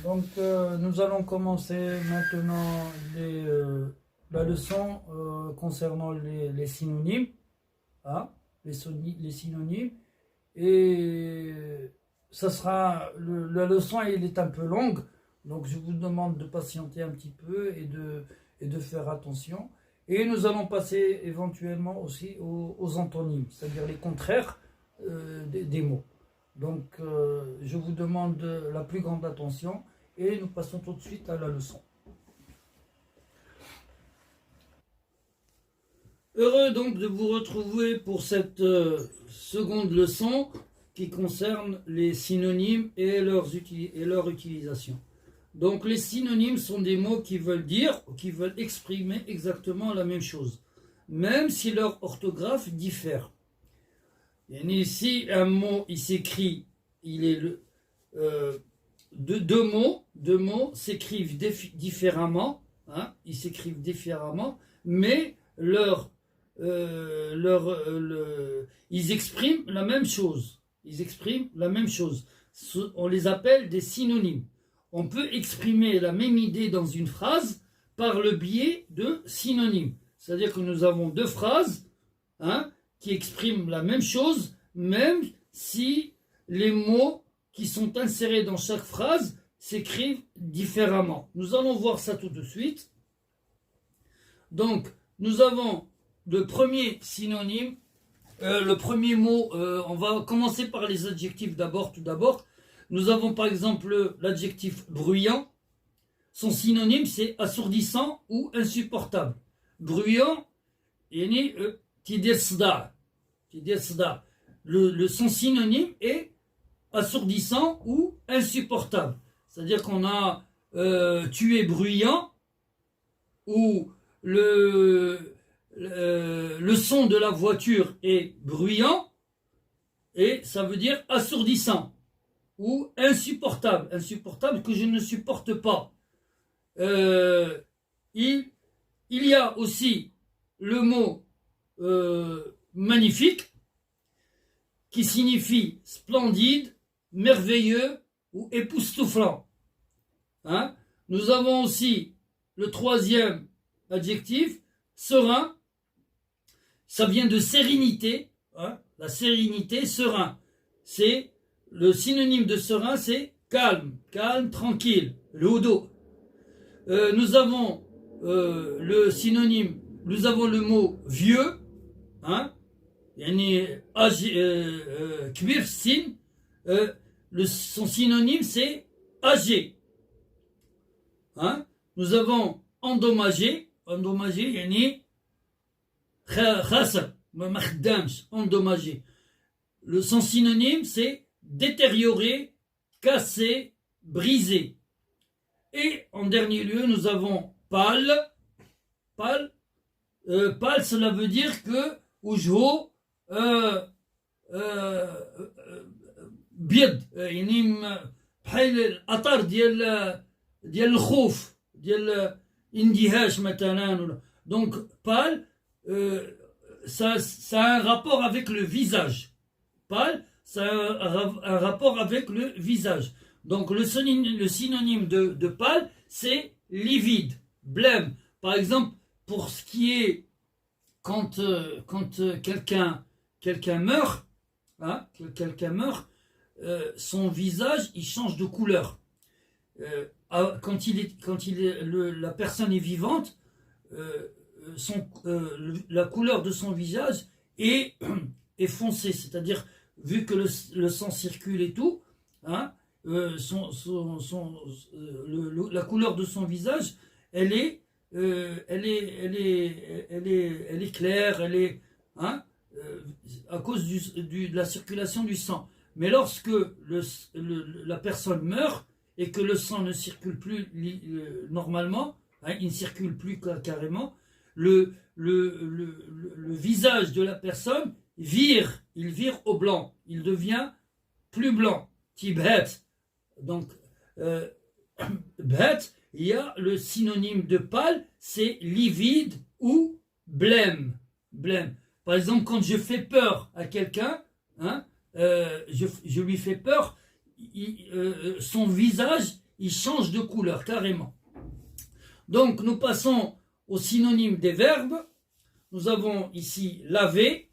Nous allons commencer maintenant la leçon concernant les synonymes, hein, les synonymes. Et ça sera la leçon, elle est un peu longue, donc je vous demande de patienter un petit peu et de faire attention. Et nous allons passer éventuellement aussi aux antonymes, c'est-à-dire les contraires des mots. Je vous demande la plus grande attention et nous passons tout de suite à la leçon. Heureux donc de vous retrouver pour cette seconde leçon qui concerne les synonymes et leur utilisation. Donc les synonymes sont des mots qui veulent dire ou qui veulent exprimer exactement la même chose, même si leur orthographe diffère. Ici, un mot, il s'écrit, deux mots s'écrivent différemment, hein, ils s'écrivent différemment, mais ils expriment la même chose. Ils expriment la même chose. On les appelle des synonymes. On peut exprimer la même idée dans une phrase par le biais de synonymes. C'est-à-dire que nous avons deux phrases, hein, qui expriment la même chose, même si les mots qui sont insérés dans chaque phrase s'écrivent différemment. Nous allons voir ça tout de suite. Donc, nous avons le premier synonyme, le premier mot, on va commencer par les adjectifs tout d'abord. Nous avons par exemple l'adjectif bruyant. Son synonyme, c'est assourdissant ou insupportable. Bruyant, tidir sda. Son synonyme est assourdissant ou insupportable. C'est-à-dire qu'on a tu es bruyant ou le son de la voiture est bruyant et ça veut dire assourdissant ou insupportable. Insupportable que je ne supporte pas. Il y a aussi le mot magnifique qui signifie splendide, merveilleux ou époustouflant. Hein? Nous avons aussi le troisième adjectif, serein. Ça vient de sérénité, hein? La sérénité, serein. C'est le synonyme de serein, c'est calme, tranquille, le hudo. Nous avons le synonyme, nous avons le mot vieux, hein? Kbir sin, son synonyme c'est âgé. Hein? Nous avons endommagé, endommagé. Son synonyme c'est détérioré, cassé, brisé. Et en dernier lieu, nous avons pâle. Pâle, cela veut dire que ujho بيض يعني بحال الاثر ديال الخوف ديال الاندهاش مثلا. Donc pâle, ça a un rapport avec le visage. Pâle, ça a un rapport avec le visage. Donc le synonyme de pâle, c'est livide, blême. Par exemple, pour ce qui est quand quelqu'un meurt, hein, son visage il change de couleur. Quand la personne est vivante, la couleur de son visage est foncée, c'est-à-dire vu que le sang circule et tout, hein, la couleur de son visage, elle est claire, hein, à cause de la circulation du sang. Mais lorsque la personne meurt et que le sang ne circule plus normalement, hein, il ne circule plus carrément, le visage de la personne il vire au blanc, il devient plus blanc. Tibet. Donc, bhet, il y a le synonyme de pâle, c'est livide ou blême. Par exemple, quand je fais peur à quelqu'un, hein, je lui fais peur, son visage, il change de couleur carrément. Donc nous passons au synonyme des verbes. Nous avons ici laver,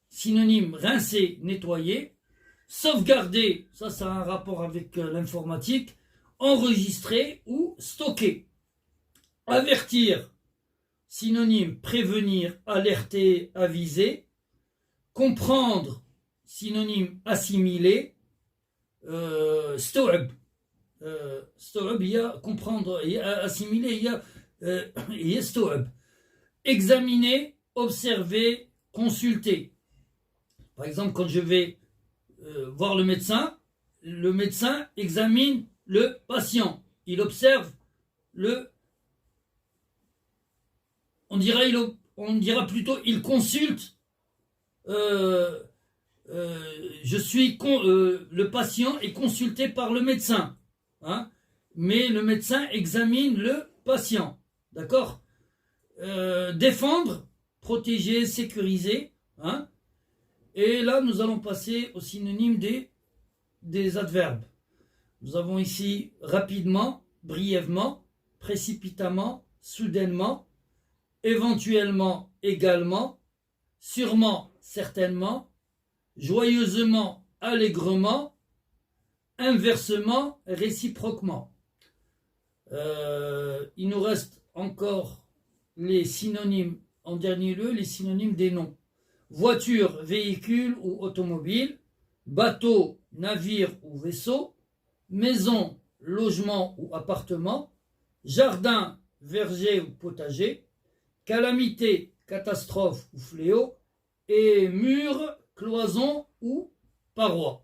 synonyme rincer, nettoyer, sauvegarder, ça a un rapport avec l'informatique, enregistrer ou stocker. Avertir, synonyme prévenir, alerter, aviser. Comprendre, synonyme assimiler. Sto'ab. Sto'ab, il y a comprendre, il y a assimiler, il y a sto'ab. Examiner, observer, consulter. Par exemple, quand je vais voir le médecin examine le patient. Il observe on dira plutôt, il consulte. Le patient est consulté par le médecin. Hein, mais le médecin examine le patient. D'accord? Défendre, protéger, sécuriser. Hein, et là, nous allons passer au synonyme des adverbes. Nous avons ici rapidement, brièvement, précipitamment, soudainement, éventuellement, également, sûrement, certainement, joyeusement, allègrement, inversement, réciproquement. Il nous reste encore les synonymes, en dernier lieu, les synonymes des noms. Voiture, véhicule ou automobile, bateau, navire ou vaisseau, maison, logement ou appartement, jardin, verger ou potager, calamité, catastrophe ou fléau, et mur, cloison ou paroi.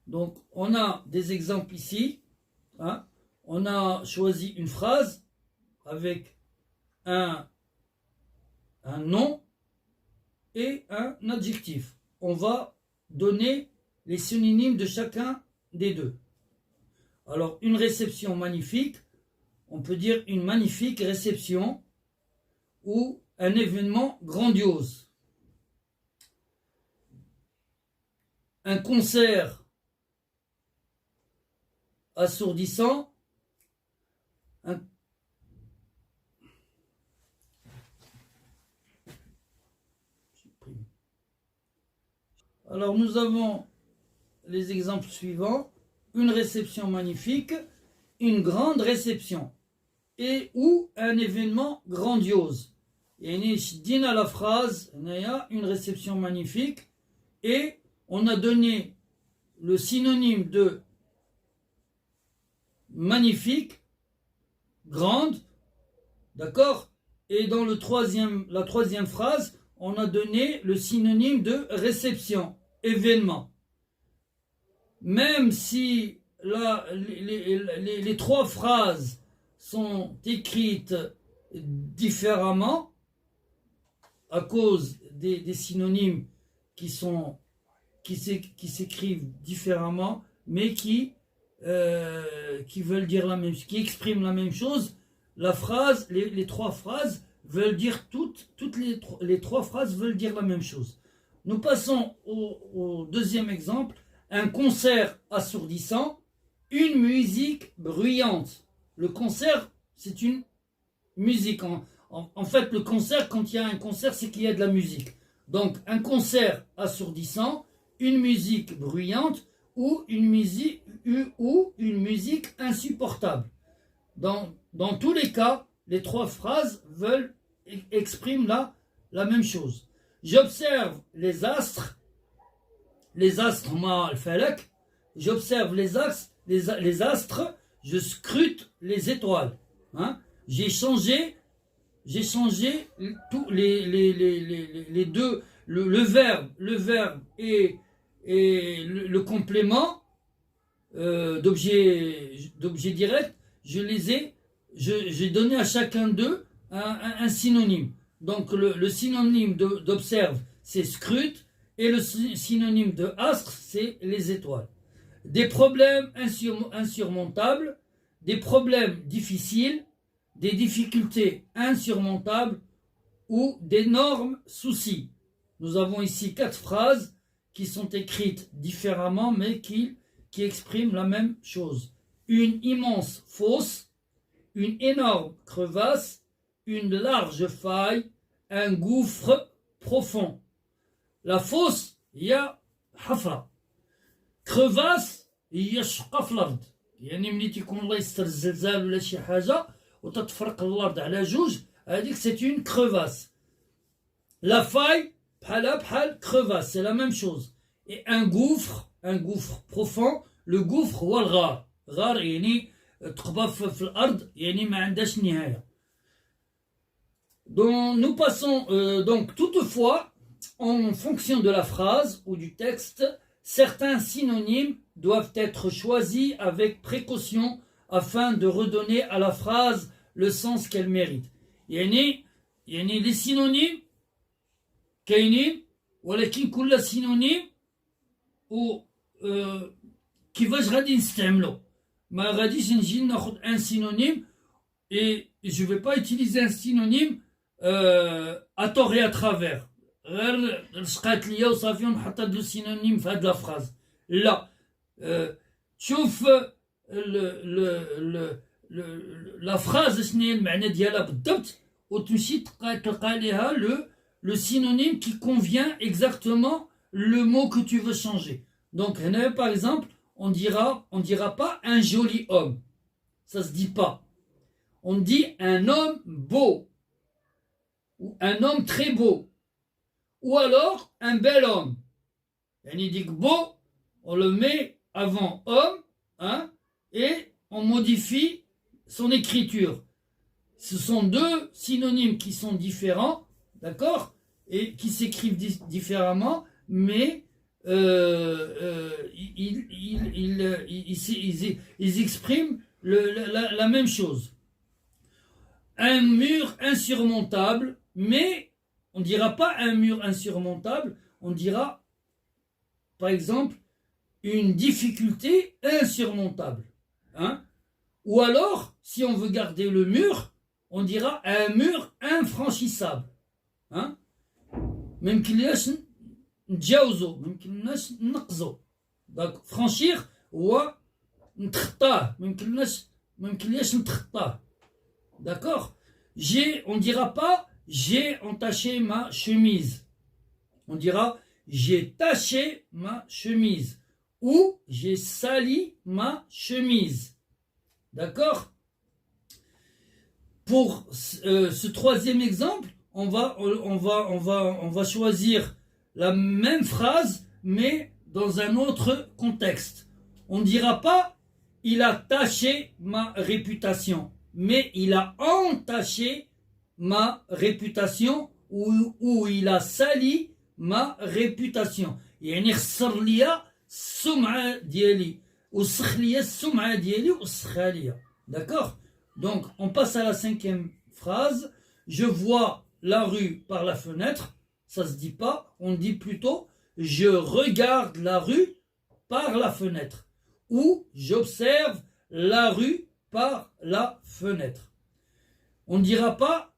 Donc on a des exemples ici. Hein. On a choisi une phrase avec un nom et un adjectif. On va donner les synonymes de chacun des deux. Alors, une réception magnifique, on peut dire une magnifique réception ou un événement grandiose. Un concert assourdissant, Alors nous avons les exemples suivants. Une réception magnifique, une grande réception et ou un événement grandiose. Et dit à la phrase, une réception magnifique et on a donné le synonyme de magnifique, grande, d'accord? Et dans la troisième phrase, on a donné le synonyme de réception, événement. Même si les trois phrases sont écrites différemment, à cause des synonymes qui s'écrivent différemment, mais qui veulent dire qui expriment la même chose, la phrase, les trois phrases veulent dire les trois phrases veulent dire la même chose. Nous passons au deuxième exemple. Un concert assourdissant, une musique bruyante. Le concert, c'est une musique. En fait, le concert, quand il y a un concert, c'est qu'il y a de la musique. Donc, un concert assourdissant, une musique bruyante ou une musique insupportable. Dans tous les cas, les trois phrases expriment la même chose. J'observe les astres ma al-falak, j'observe les astres, je scrute les étoiles. Hein? J'ai changé tous les deux, le verbe et le complément d'objet direct, j'ai donné à chacun d'eux un synonyme. Donc le synonyme d'observe, c'est scrute, et le synonyme de astre, c'est les étoiles. Des problèmes insurmontables, des problèmes difficiles, des difficultés insurmontables ou d'énormes soucis. Nous avons ici 4 phrases qui sont écrites différemment, mais qui qui expriment la même chose. Une immense fosse, une énorme crevasse, une large faille, un gouffre profond. La fosse, il y a حفرة. crevasse, هي شقة في الأرض. يعني ملي تيكون الله يستر الزلزال ولا شي حاجة وتتفرق الأرض على جوج هذيك c'est une crevasse. La faille, بحال crevasse, c'est la même chose. Et un gouffre profond, le gouffre هو الغار. غار يعني تقبى في الأرض يعني ما عندهاش نهاية. Donc nous passons donc toutefois en fonction de la phrase ou du texte, certains synonymes doivent être choisis avec précaution afin de redonner à la phrase le sens qu'elle mérite. يعني les synonymes كاينين ولكن كل سينونيم و كيفاش غادي نستعملو ما غاديش نجي ناخذ ان سينونيم et je vais pas utiliser un synonyme à tort et à travers غير لصقات ليا وصافي ونحط هاد لو سينونيم في هاد لا فراز لا تشوف لا فراز شنو هي المعنى ديالها بالضبط وتمشي تلقى ليها le synonyme qui convient exactement le mot que tu veux changer. Donc, par exemple, on dira pas un joli homme. Ça se dit pas. On dit un homme beau. Ou un homme très beau. Ou alors, un bel homme. On dit que beau, on le met avant homme, hein, et on modifie son écriture. Ce sont deux synonymes qui sont différents, d'accord, et qui s'écrivent différemment, mais ils expriment la même chose. Un mur insurmontable, mais on ne dira pas un mur insurmontable, on dira, par exemple, une difficulté insurmontable. Hein? Ou alors, si on veut garder le mur, on dira un mur infranchissable. Hein? Même qu'il y a نتجاوزو ميمكنناش نقزو داك فرانشير هو نتخطاه ميمكنلياش نتخطاه d'accord on dira pas j'ai entaché ma chemise on dira j'ai taché ma chemise ou j'ai sali ma chemise d'accord pour ce troisième exemple on va choisir la même phrase, mais dans un autre contexte. On ne dira pas « il a taché ma réputation », mais « il a entaché ma réputation » ou « il a sali ma réputation ». يعني خسر ليا السمعة ديالي وسخ ليا السمعة ديالي وسخها ليا. D'accord? Donc, on passe à la cinquième phrase. Je vois la rue par la fenêtre. Ça se dit pas, on dit plutôt je regarde la rue par la fenêtre ou j'observe la rue par la fenêtre. On ne dira pas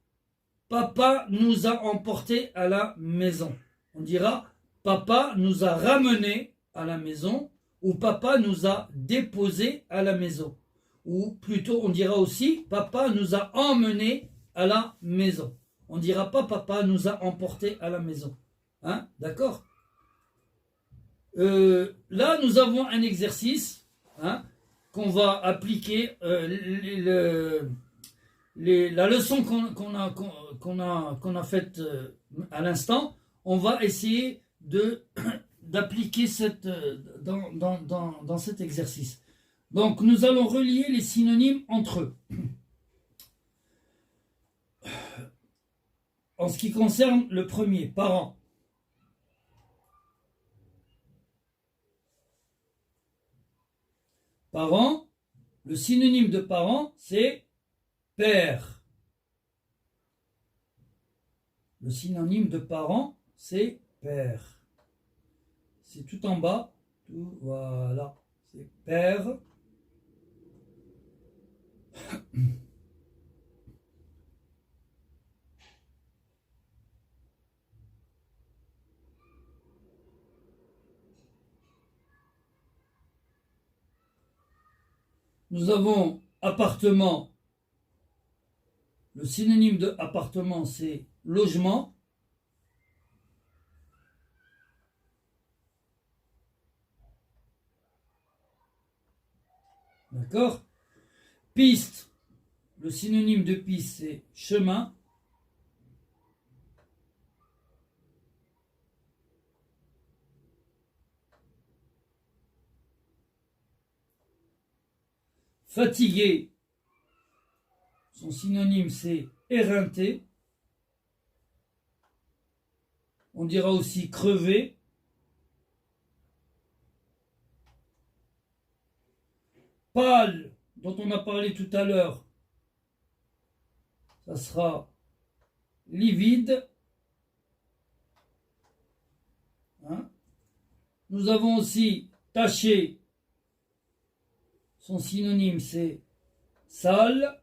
papa nous a emportés à la maison. On dira papa nous a ramenés à la maison ou papa nous a déposés à la maison. Ou plutôt on dira aussi papa nous a emmenés à la maison. On ne dira pas papa nous a emportés à la maison. Hein? D'accord? Là, nous avons un exercice hein, qu'on va appliquer. La leçon qu'on a faite à l'instant, on va essayer d'appliquer dans cet exercice. Donc, nous allons relier les synonymes entre eux. En ce qui concerne le premier, parent. Parent, le synonyme de parent, c'est père. Le synonyme de parent, c'est père. C'est tout en bas. Voilà. C'est père. Nous avons appartement. Le synonyme de appartement, c'est logement. D'accord? Piste. Le synonyme de piste, c'est chemin. Fatigué. Son synonyme, c'est éreinté. On dira aussi crevé. Pâle, dont on a parlé tout à l'heure, ça sera livide. Hein? Nous avons aussi taché. Son synonyme, c'est sale.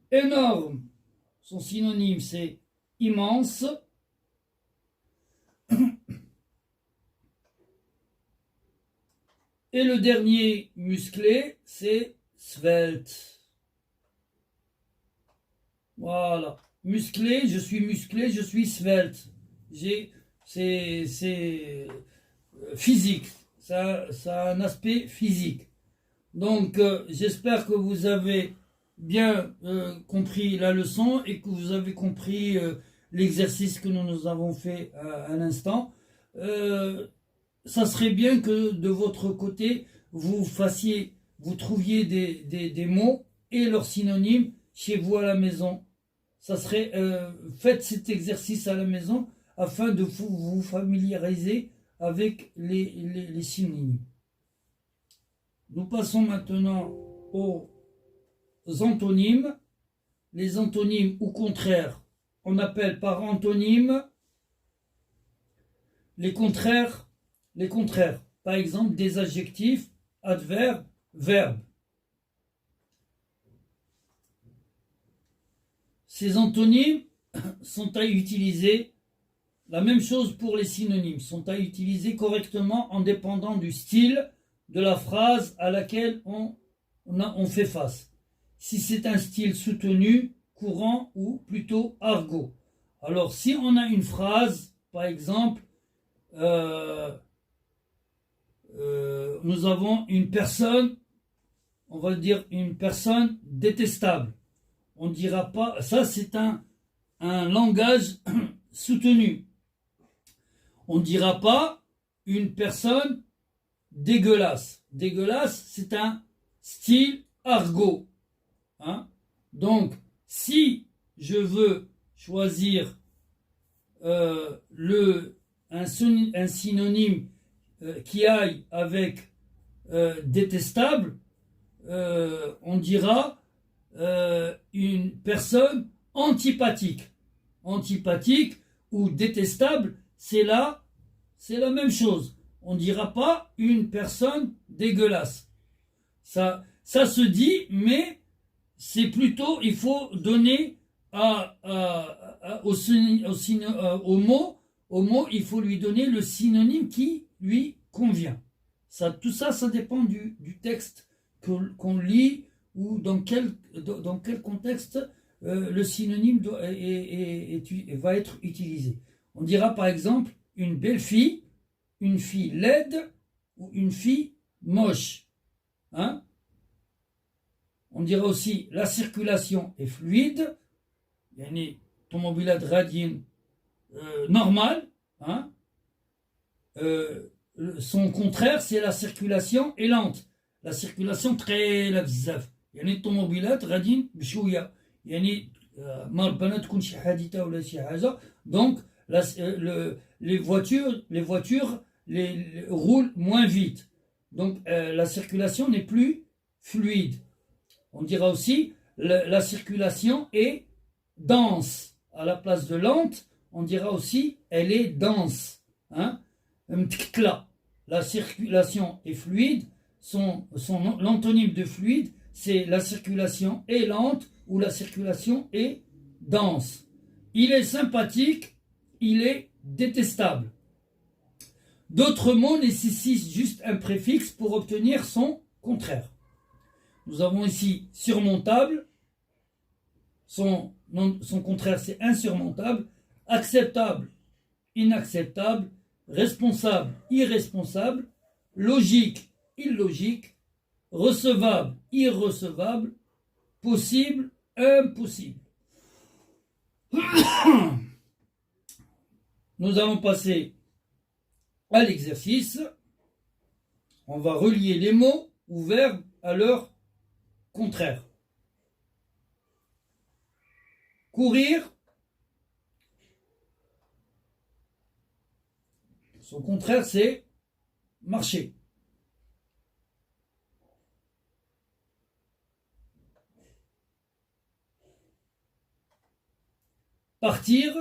Énorme. Son synonyme, c'est immense. Et le dernier musclé, c'est svelte. Voilà. Musclé, je suis svelte. C'est physique. Ça a un aspect physique. Donc, j'espère que vous avez bien compris la leçon et que vous avez compris l'exercice que nous avons fait à l'instant. Ça serait bien que de votre côté, vous trouviez des mots et leurs synonymes chez vous à la maison. Ça serait, faites cet exercice à la maison afin de vous familiariser avec les synonymes. Nous passons maintenant aux antonymes. Les antonymes ou contraires, on appelle par antonyme les contraires. Par exemple, des adjectifs, adverbes, verbes. Ces antonymes sont à utiliser, la même chose pour les synonymes, sont à utiliser correctement en dépendant du style de la phrase à laquelle on fait face. Si c'est un style soutenu, courant ou plutôt argot. Alors si on a une phrase, par exemple, nous avons une personne, on va dire une personne détestable. On ne dira pas, ça c'est un langage soutenu. On ne dira pas une personne dégueulasse. Dégueulasse, c'est un style argot. Hein? Donc, si je veux choisir un synonyme qui aille avec détestable, on dira une personne antipathique. Antipathique ou détestable, c'est la même chose. On ne dira pas une personne dégueulasse. Ça se dit, mais c'est plutôt, il faut donner au mot, il faut lui donner le synonyme qui lui convient. Tout ça dépend du texte qu'on lit ou dans quel contexte le synonyme va être utilisé. On dira par exemple une belle fille, une fille laide ou une fille moche. Hein? On dira aussi la circulation est fluide, yani tomobilat radien normal. Hein? Son contraire, c'est la circulation est lente. La circulation très bzaf. يعني الطوموبيلات غاديين بشويه يعني ما ربنا تكون شي حادثه ولا شي حاجه donc les voitures roulent moins vite, donc la circulation n'est plus fluide. On dira aussi la circulation est dense. À la place de lente, on dira aussi elle est dense. Hein? La circulation est fluide. L'antonyme de fluide, c'est la circulation est lente ou la circulation est dense. Il est sympathique, il est détestable. D'autres mots nécessitent juste un préfixe pour obtenir son contraire. Nous avons ici surmontable, son contraire c'est insurmontable, acceptable, inacceptable, responsable, irresponsable, logique, illogique, recevable, irrecevable, possible, impossible. Nous allons passer à l'exercice. On va relier les mots ou verbes à leur contraire. Courir, son contraire c'est marcher. Partir,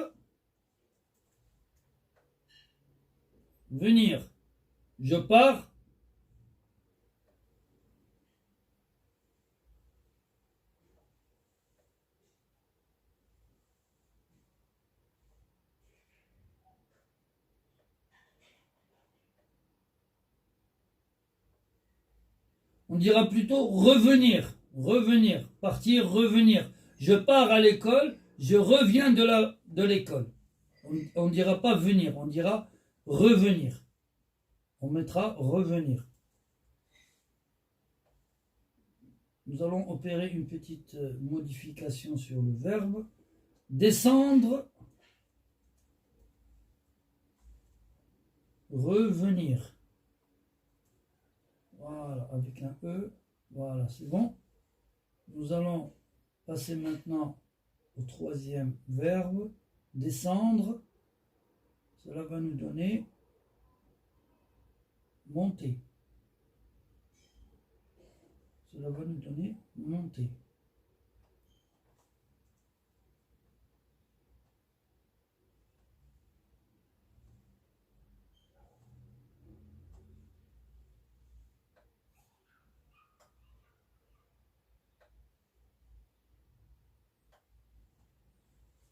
venir. Je pars. On dira plutôt revenir, revenir, partir, revenir. Je pars à l'école, je reviens de l'école. On ne dira pas venir, on dira revenir. On mettra revenir. Nous allons opérer une petite modification sur le verbe. Descendre, revenir. Voilà, avec un E. Voilà, c'est bon. Nous allons passer maintenant au troisième verbe. Descendre. Cela va nous donner monter. Cela va nous donner monter.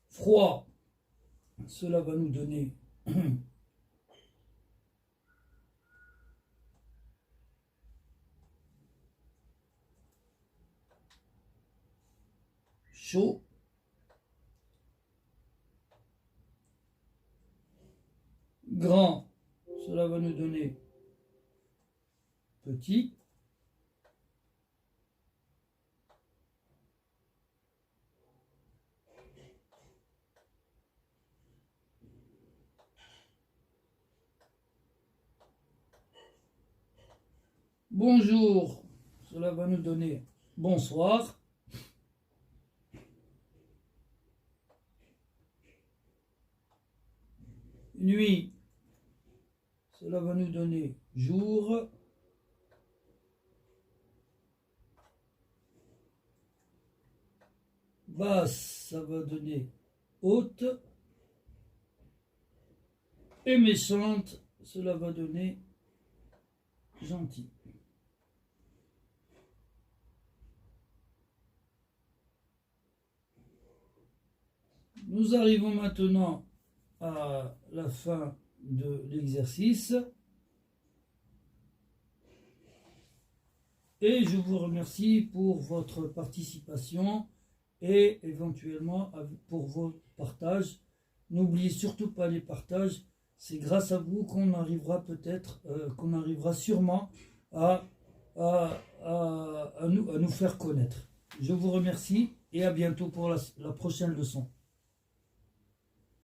Froid, cela va nous donner chaud. Grand, cela va nous donner petit. Bonjour, cela va nous donner bonsoir. Nuit, cela va nous donner jour. Basse, ça va donner haute. Et méchante, cela va donner gentil. Nous arrivons maintenant à la fin de l'exercice et je vous remercie pour votre participation et éventuellement pour vos partages. N'oubliez surtout pas les partages, c'est grâce à vous qu'on arrivera qu'on arrivera sûrement à nous faire connaître. Je vous remercie et à bientôt pour la prochaine leçon.